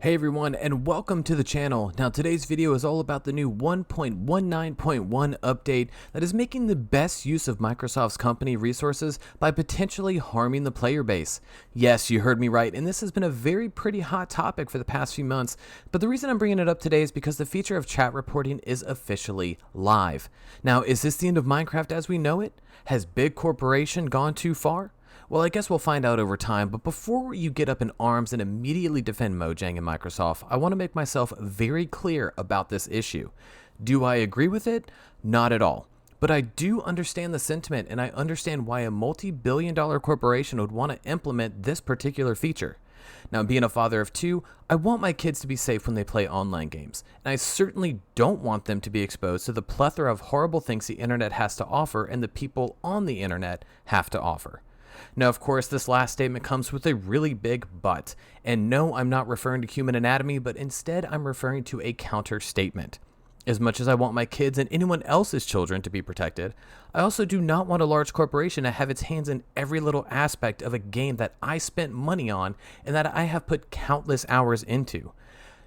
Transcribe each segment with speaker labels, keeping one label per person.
Speaker 1: Hey everyone, and welcome to the channel. Now today's video is all about the new 1.19.1 update that is making the best use of Microsoft's company resources by potentially harming the player base. Yes, you heard me right, and this has been a very pretty hot topic for the past few months, but the reason I'm bringing it up today is because the feature of chat reporting is officially live. Now, is this the end of Minecraft as we know it? Has Big Corporation gone too far? Well, I guess we'll find out over time, but before you get up in arms and immediately defend Mojang and Microsoft, I want to make myself very clear about this issue. Do I agree with it? Not at all. But I do understand the sentiment, and I understand why a multi-billion-dollar corporation would want to implement this particular feature. Now, being a father of two, I want my kids to be safe when they play online games, and I certainly don't want them to be exposed to the plethora of horrible things the internet has to offer and the people on the internet have to offer. Now, of course, this last statement comes with a really big but, and no, I'm not referring to human anatomy, but instead I'm referring to a counter statement. As much as I want my kids and anyone else's children to be protected, I also do not want a large corporation to have its hands in every little aspect of a game that I spent money on and that I have put countless hours into.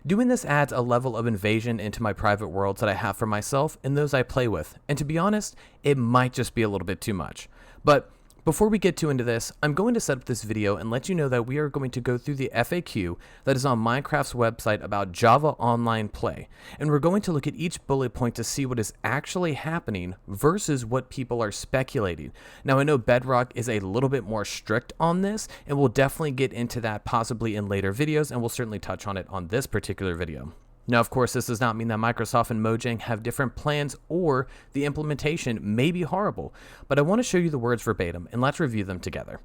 Speaker 1: Doing this adds a level of invasion into my private worlds that I have for myself and those I play with, and to be honest, it might just be a little bit too much. But before we get too into this, I'm going to set up this video and let you know that we are going to go through the FAQ that is on Minecraft's website about Java Online Play, and we're going to look at each bullet point to see what is actually happening versus what people are speculating. Now, I know Bedrock is a little bit more strict on this, and we'll definitely get into that possibly in later videos, and we'll certainly touch on it on this particular video. Now, of course, this does not mean that Microsoft and Mojang have different plans or the implementation may be horrible, but I want to show you the words verbatim and let's review them together.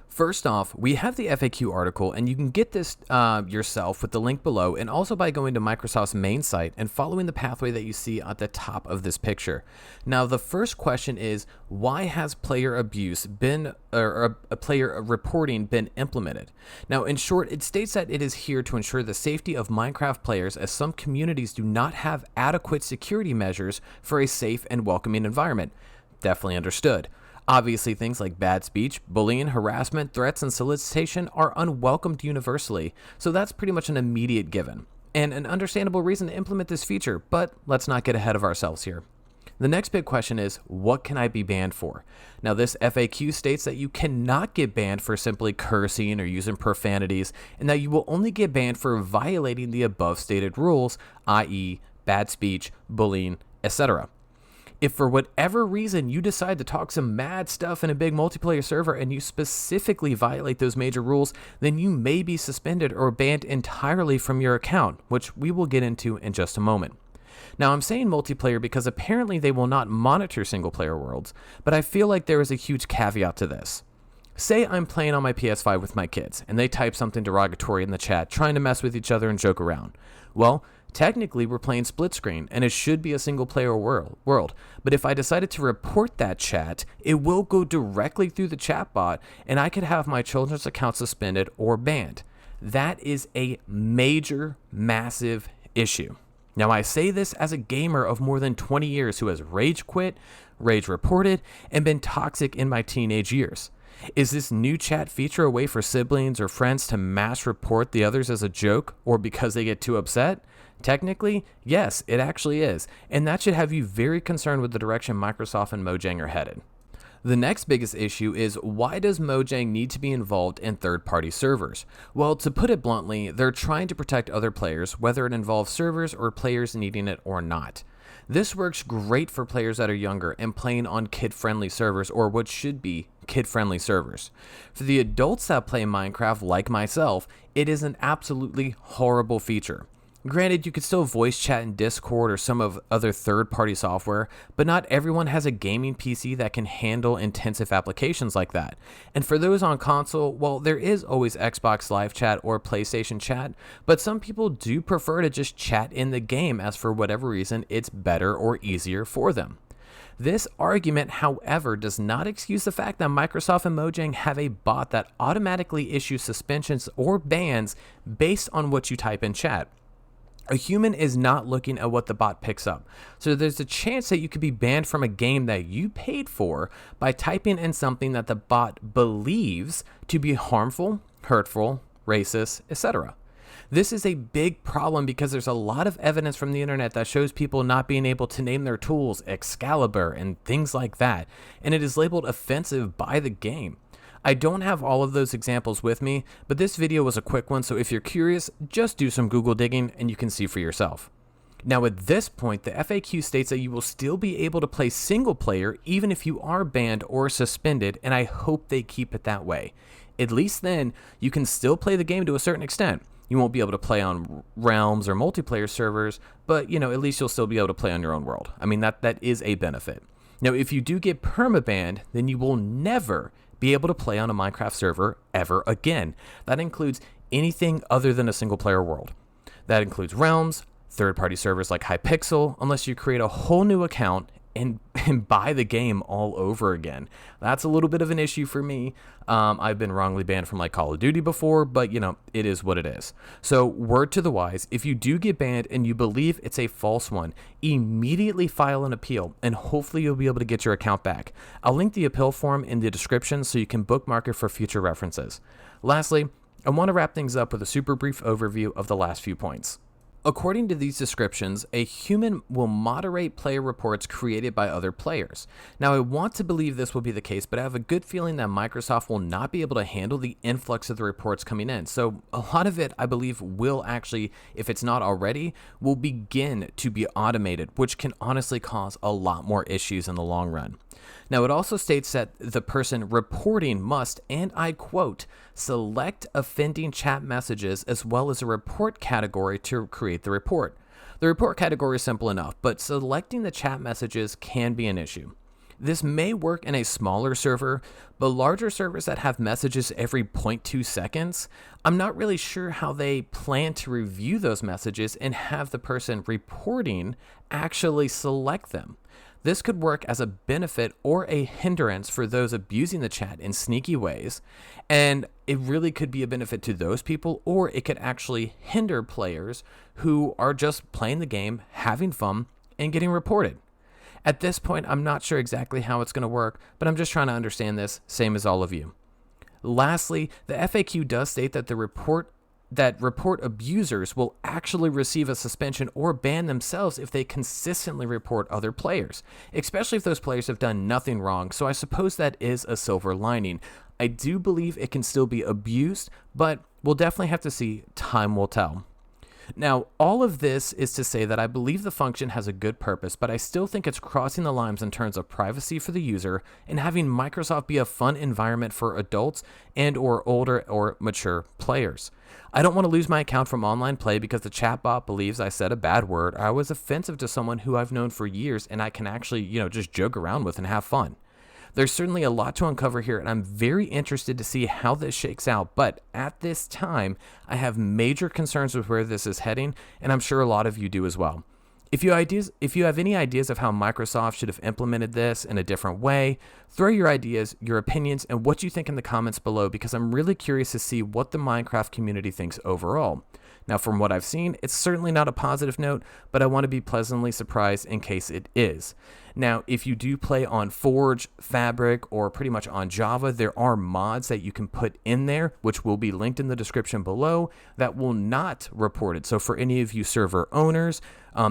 Speaker 1: First off, we have the FAQ article, and you can get this yourself with the link below and also by going to Microsoft's main site and following the pathway that you see at the top of this picture. Now, the first question is, why has player abuse been, or a player reporting been implemented? Now, in short, it states that it is here to ensure the safety of Minecraft players as some communities do not have adequate security measures for a safe and welcoming environment. Definitely understood. Obviously, things like bad speech, bullying, harassment, threats, and solicitation are unwelcomed universally, so that's pretty much an immediate given, and an understandable reason to implement this feature, but let's not get ahead of ourselves here. The next big question is, what can I be banned for? Now, this FAQ states that you cannot get banned for simply cursing or using profanities, and that you will only get banned for violating the above stated rules, i.e. bad speech, bullying, etc. If for whatever reason you decide to talk some mad stuff in a big multiplayer server and you specifically violate those major rules, then you may be suspended or banned entirely from your account, which we will get into in just a moment. Now, I'm saying multiplayer because apparently they will not monitor single player worlds, but I feel like there is a huge caveat to this. Say I'm playing on my PS5 with my kids, and they type something derogatory in the chat, trying to mess with each other and joke around. Well, technically we're playing split screen, and it should be a single player world. But if I decided to report that chat, it will go directly through the chat bot, and I could have my children's account suspended or banned. That is a major, massive issue. Now, I say this as a gamer of more than 20 years who has rage quit, rage reported, and been toxic in my teenage years. Is this new chat feature a way for siblings or friends to mass report the others as a joke or because they get too upset? Technically, yes, it actually is, and that should have you very concerned with the direction Microsoft and Mojang are headed. The next biggest issue is, why does Mojang need to be involved in third-party servers? Well, to put it bluntly, they're trying to protect other players, whether it involves servers or players needing it or not. This works great for players that are younger and playing on kid-friendly servers, or what should be kid-friendly servers. For the adults that play Minecraft, like myself, it is an absolutely horrible feature. Granted, you could still voice chat in Discord or some of other third-party software, but not everyone has a gaming PC that can handle intensive applications like that. And for those on console, well, there is always Xbox Live Chat or PlayStation Chat, but some people do prefer to just chat in the game as for whatever reason it's better or easier for them. This argument, however, does not excuse the fact that Microsoft and Mojang have a bot that automatically issues suspensions or bans based on what you type in chat. A human is not looking at what the bot picks up, so there's a chance that you could be banned from a game that you paid for by typing in something that the bot believes to be harmful, hurtful, racist, etc. This is a big problem because there's a lot of evidence from the internet that shows people not being able to name their tools Excalibur and things like that, and it is labeled offensive by the game. I don't have all of those examples with me, but this video was a quick one, so if you're curious, just do some Google digging and you can see for yourself. Now at this point, the FAQ states that you will still be able to play single player even if you are banned or suspended, and I hope they keep it that way. At least then, you can still play the game to a certain extent. You won't be able to play on realms or multiplayer servers, but at least you'll still be able to play on your own world. I mean, that is a benefit. Now, if you do get permabanned, then you will never be able to play on a Minecraft server ever again. That includes anything other than a single player world. That includes realms, third-party servers like Hypixel, unless you create a whole new account and buy the game all over again. That's a little bit of an issue for me. I've been wrongly banned from like Call of Duty before, but it is what it is. So word to the wise, if you do get banned and you believe it's a false one, immediately file an appeal and hopefully you'll be able to get your account back. I'll link the appeal form in the description so you can bookmark it for future references. Lastly, I want to wrap things up with a super brief overview of the last few points. According to these descriptions, a human will moderate player reports created by other players. Now, I want to believe this will be the case, but I have a good feeling that Microsoft will not be able to handle the influx of the reports coming in. So a lot of it, I believe, will actually, if it's not already, will begin to be automated, which can honestly cause a lot more issues in the long run. Now, it also states that the person reporting must, and I quote, select offending chat messages as well as a report category to create the report. The report category is simple enough, but selecting the chat messages can be an issue. This may work in a smaller server, but larger servers that have messages every 0.2 seconds, I'm not really sure how they plan to review those messages and have the person reporting actually select them. This could work as a benefit or a hindrance for those abusing the chat in sneaky ways, and it really could be a benefit to those people, or it could actually hinder players who are just playing the game, having fun, and getting reported. At this point, I'm not sure exactly how it's going to work, but I'm just trying to understand this, same as all of you. Lastly, the FAQ does state that report abusers will actually receive a suspension or ban themselves if they consistently report other players, especially if those players have done nothing wrong. So I suppose that is a silver lining. I do believe it can still be abused, but we'll definitely have to see. Time will tell. Now, all of this is to say that I believe the function has a good purpose, but I still think it's crossing the lines in terms of privacy for the user and having Microsoft be a fun environment for adults and or older or mature players. I don't want to lose my account from online play because the chatbot believes I said a bad word or I was offensive to someone who I've known for years and I can actually, just joke around with and have fun. There's certainly a lot to uncover here, and I'm very interested to see how this shakes out, but at this time, I have major concerns with where this is heading, and I'm sure a lot of you do as well. If you have any ideas of how Microsoft should have implemented this in a different way, throw your ideas, your opinions, and what you think in the comments below, because I'm really curious to see what the Minecraft community thinks overall. Now, from what I've seen, it's certainly not a positive note, but I want to be pleasantly surprised in case it is. Now, if you do play on Forge, Fabric, or pretty much on Java, there are mods that you can put in there, which will be linked in the description below, that will not report it. So for any of you server owners,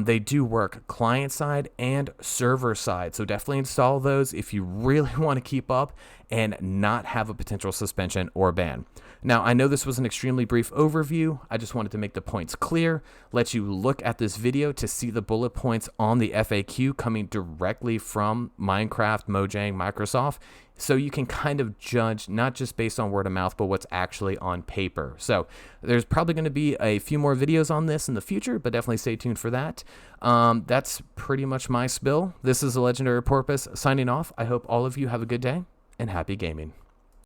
Speaker 1: they do work client side and server side. So definitely install those if you really want to keep up and not have a potential suspension or ban. Now, I know this was an extremely brief overview. I just wanted to make the points clear, let you look at this video to see the bullet points on the FAQ coming directly from Minecraft, Mojang, Microsoft, so you can kind of judge not just based on word of mouth, but what's actually on paper. So there's probably going to be a few more videos on this in the future, but definitely stay tuned for that. That's pretty much my spill. This is a Legendary Porpoise signing off. I hope all of you have a good day and happy gaming.